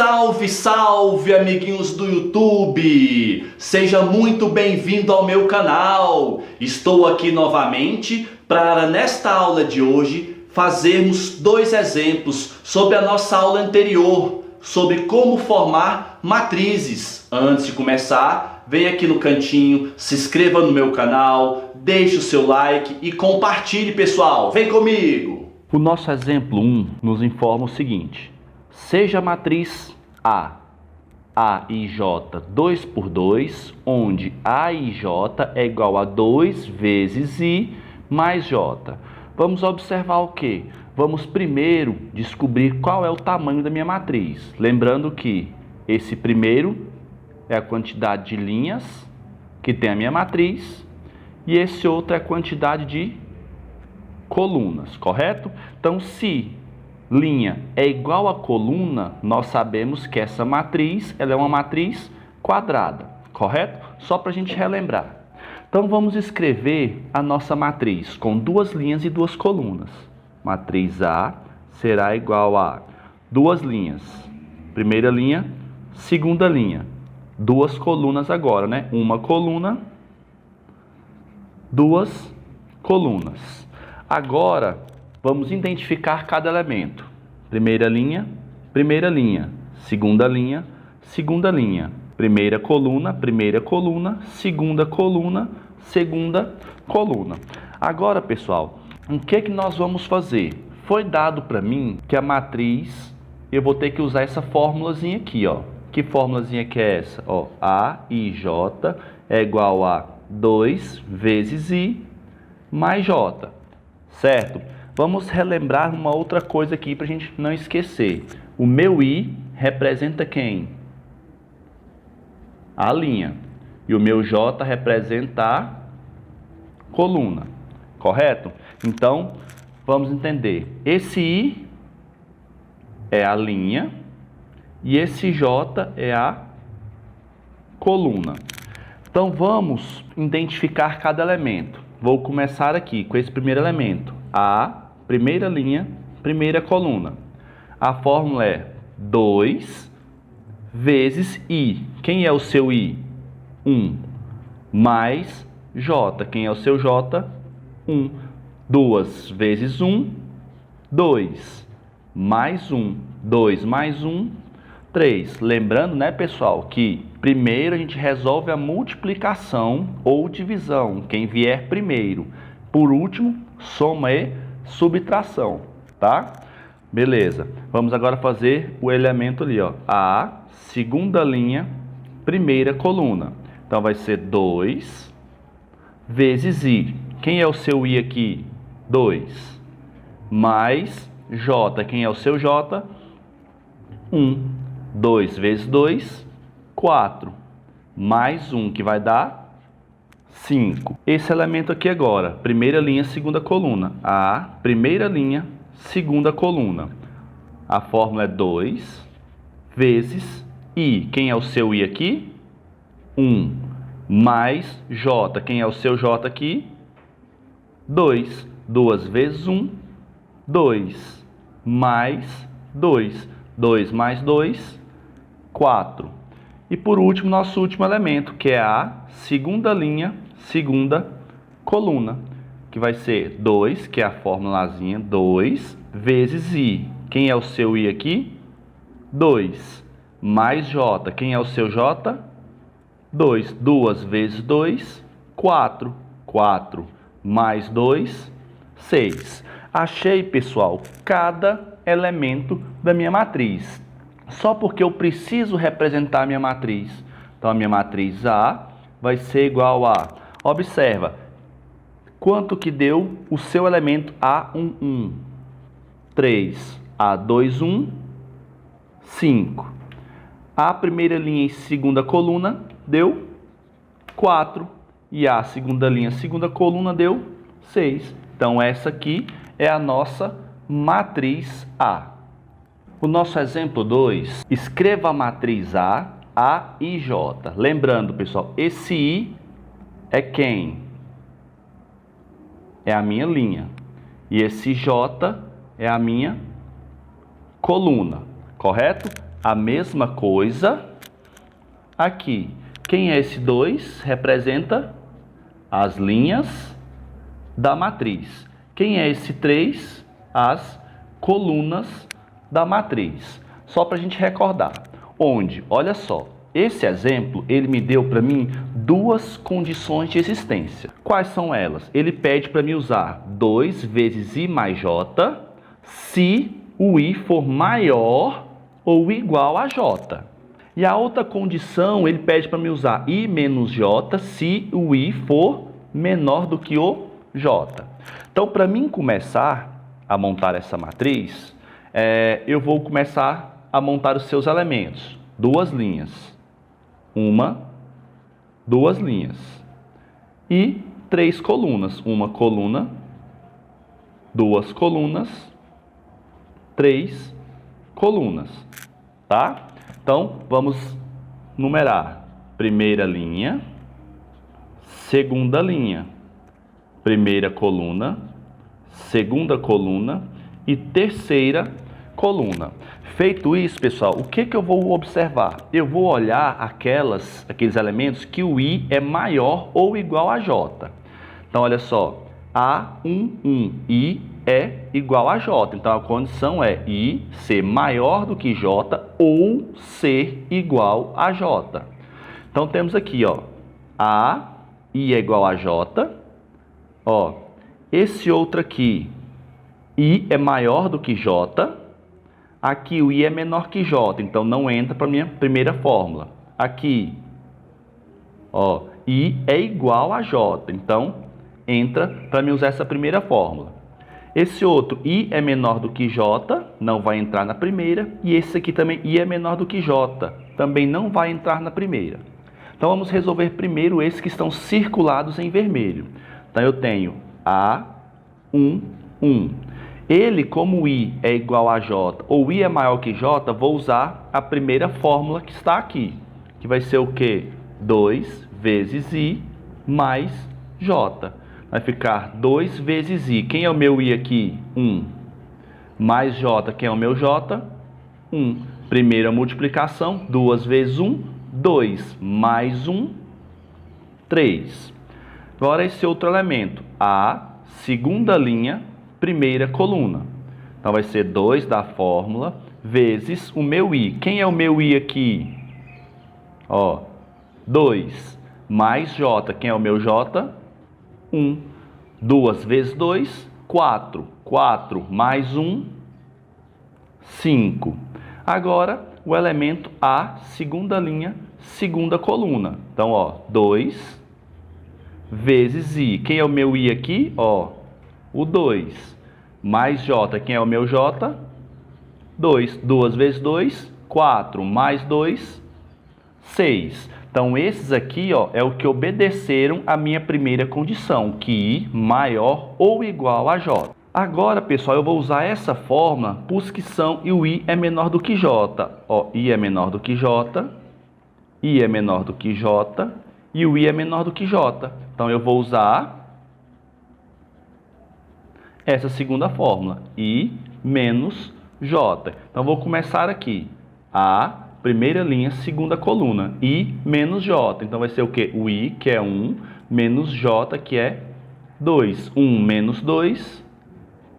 Salve, salve, amiguinhos do YouTube! Seja muito bem-vindo ao meu canal. Estou aqui novamente para, nesta aula de hoje, fazermos dois exemplos sobre a nossa aula anterior, sobre como formar matrizes. Antes de começar, vem aqui no cantinho, se inscreva no meu canal, deixe o seu like e compartilhe, pessoal. Vem comigo! O nosso exemplo 1 nos informa o seguinte: seja a matriz A e J 2 por 2, onde A e J é igual a 2 vezes I mais J. Vamos observar o quê? Vamos primeiro descobrir qual é o tamanho da minha matriz. Lembrando que esse primeiro é a quantidade de linhas que tem a minha matriz e esse outro é a quantidade de colunas, correto? Então, se linha é igual a coluna, nós sabemos que essa matriz ela é uma matriz quadrada, correto? Só para a gente relembrar. Então, vamos escrever a nossa matriz com duas linhas e duas colunas. Matriz A será igual a duas linhas, primeira linha, segunda linha. Duas colunas agora, né? Uma coluna, duas colunas. Agora, vamos identificar cada elemento. Primeira linha, segunda linha, segunda linha. Primeira coluna, segunda coluna. Agora, pessoal, o que nós vamos fazer? Foi dado para mim que a matriz, eu vou ter que usar essa formulazinha aqui, ó. Que formulazinha que é essa? Ó, A e J é igual a 2 vezes I mais J. Certo? Vamos relembrar uma outra coisa aqui para a gente não esquecer. O meu I representa quem? A linha. E o meu J representa a coluna. Correto? Então, vamos entender. Esse I é a linha e esse J é a coluna. Então, vamos identificar cada elemento. Vou começar aqui com esse primeiro elemento. A, primeira linha, primeira coluna. A fórmula é 2 vezes I. Quem é o seu I? 1. Mais J. Quem é o seu J? 1. 2 vezes 1, 2. Mais 1. 2 mais 1, 3. Lembrando, né, pessoal, que primeiro a gente resolve a multiplicação ou divisão, quem vier primeiro. Por último, soma e subtração, tá? Beleza. Vamos agora fazer o elemento ali, ó. A, segunda linha, primeira coluna. Então vai ser 2 vezes I. Quem é o seu I aqui? 2. Mais J. Quem é o seu J? 1. 2 vezes 2, 4. Mais 1, que vai dar 5. Esse elemento aqui agora, primeira linha, segunda coluna. A, primeira linha, segunda coluna. A fórmula é 2 vezes I. Quem é o seu I aqui? 1. Mais J. Quem é o seu J aqui? 2. 2 vezes 1, 2. Mais 2. 2 mais 2, 4. E por último, nosso último elemento, que é a segunda linha, segunda coluna, que vai ser 2, que é a formulazinha, 2 vezes I. Quem é o seu I aqui? 2. Mais J. Quem é o seu J? 2. 2 vezes 2, 4. 4 mais 2, 6. Achei, pessoal, cada elemento da minha matriz. Só porque eu preciso representar a minha matriz. Então, a minha matriz A vai ser igual a... Observa, quanto que deu o seu elemento A11? 3. A21, 5. A primeira linha e segunda coluna deu 4. E a segunda linha, segunda coluna deu 6. Então, essa aqui é a nossa matriz A. O nosso exemplo 2, escreva a matriz A e J. Lembrando, pessoal, esse I é quem? É a minha linha. E esse J é a minha coluna, correto? A mesma coisa aqui. Quem é esse 2? Representa as linhas da matriz. Quem é esse 3? As colunas da matriz. Só para a gente recordar. Onde? Olha só. Esse exemplo, ele me deu para mim duas condições de existência. Quais são elas? Ele pede para mim usar 2 vezes I mais J se o I for maior ou igual a J. E a outra condição, ele pede para me usar I menos J se o I for menor do que o J. Então, para mim começar a montar essa matriz, eu vou começar a montar os seus elementos. 2 linhas. 1, 2 linhas. E 3 colunas. 1 coluna, 2 colunas, 3 colunas. Tá? Então, vamos numerar. Primeira linha, segunda linha, primeira coluna, segunda coluna e terceira coluna. Feito isso, pessoal, o que eu vou observar? Eu vou olhar aqueles elementos que o I é maior ou igual a J. Então, olha só, A11, I é igual a J. Então, a condição é I ser maior do que J ou ser igual a J. Então, temos aqui, ó, A, I é igual a J. Ó, esse outro aqui, I é maior do que J. Aqui o I é menor que J, então não entra para a minha primeira fórmula. Aqui, ó, I é igual a J, então entra para mim usar essa primeira fórmula. Esse outro, I é menor do que J, não vai entrar na primeira. E esse aqui também, I é menor do que J, também não vai entrar na primeira. Então vamos resolver primeiro esses que estão circulados em vermelho. Então eu tenho A11. Ele, como I é igual a J ou I é maior que J, vou usar a primeira fórmula que está aqui, que vai ser o quê? 2 vezes I mais J. Vai ficar 2 vezes I. Quem é o meu I aqui? 1. Mais J. Quem é o meu J? 1. Primeira multiplicação, 2 vezes 1, 2. Mais 1, 3. Agora esse outro elemento, A, segunda linha, primeira coluna. Então, vai ser 2 da fórmula vezes o meu I. Quem é o meu I aqui? Ó, 2 mais J. Quem é o meu J? 1. 2 vezes 2, 4. 4 mais 1, 5. Agora, o elemento A, segunda linha, segunda coluna. Então, ó, 2 vezes I. Quem é o meu I aqui? Ó, o 2. Mais J. Quem é o meu J? 2. 2 vezes 2, 4. Mais 2, 6. Então, esses aqui, ó, é o que obedeceram à minha primeira condição, que I maior ou igual a J. Agora, pessoal, eu vou usar essa fórmula para os que são e o I é menor do que J. Ó, I é menor do que J, I é menor do que J e o I é menor do que J. Então, eu vou usar essa segunda fórmula, I menos J. Então, vou começar aqui. A, primeira linha, segunda coluna. I menos J. Então, vai ser o quê? O I, que é 1, menos J, que é 2. 1 menos 2,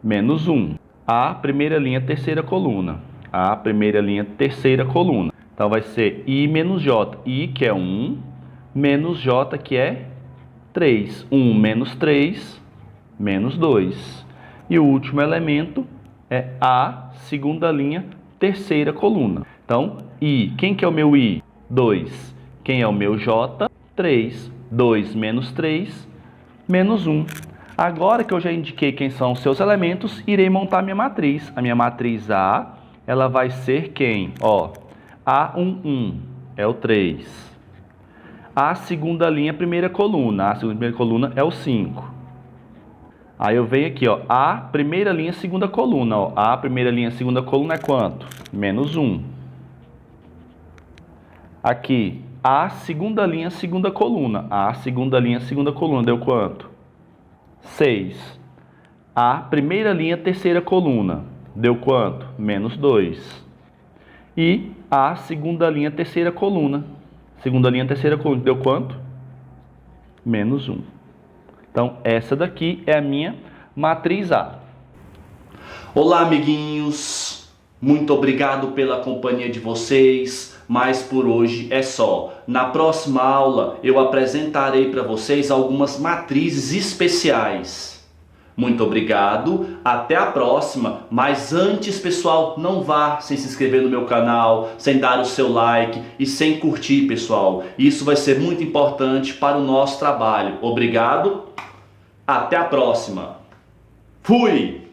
menos 1. A, primeira linha, terceira coluna. A, primeira linha, terceira coluna. Então, vai ser I menos J. I, que é 1, menos J, que é 3. 1 menos 3, menos 2. E o último elemento é A, segunda linha, terceira coluna. Então, I, quem que é o meu I? 2. Quem é o meu J? 3. 2 menos 3, menos 1. Agora que eu já indiquei quem são os seus elementos, irei montar minha matriz. A minha matriz A, ela vai ser quem? Ó, A11 é o 3. A segunda linha, primeira coluna. A segunda primeira coluna é o 5. Aí eu venho aqui, ó, A, primeira linha, segunda coluna. Ó, A, primeira linha, segunda coluna é quanto? Menos 1. Aqui, A, segunda linha, segunda coluna. A, segunda linha, segunda coluna, deu quanto? 6. A, primeira linha, terceira coluna, deu quanto? Menos 2. e A, segunda linha, terceira coluna. Segunda linha, terceira coluna, deu quanto? Menos 1. Então, essa daqui é a minha matriz A. Olá, amiguinhos! Muito obrigado pela companhia de vocês, mas por hoje é só. Na próxima aula, eu apresentarei para vocês algumas matrizes especiais. Muito obrigado, até a próxima, mas antes, pessoal, não vá sem se inscrever no meu canal, sem dar o seu like e sem curtir, pessoal. Isso vai ser muito importante para o nosso trabalho. Obrigado, até a próxima. Fui!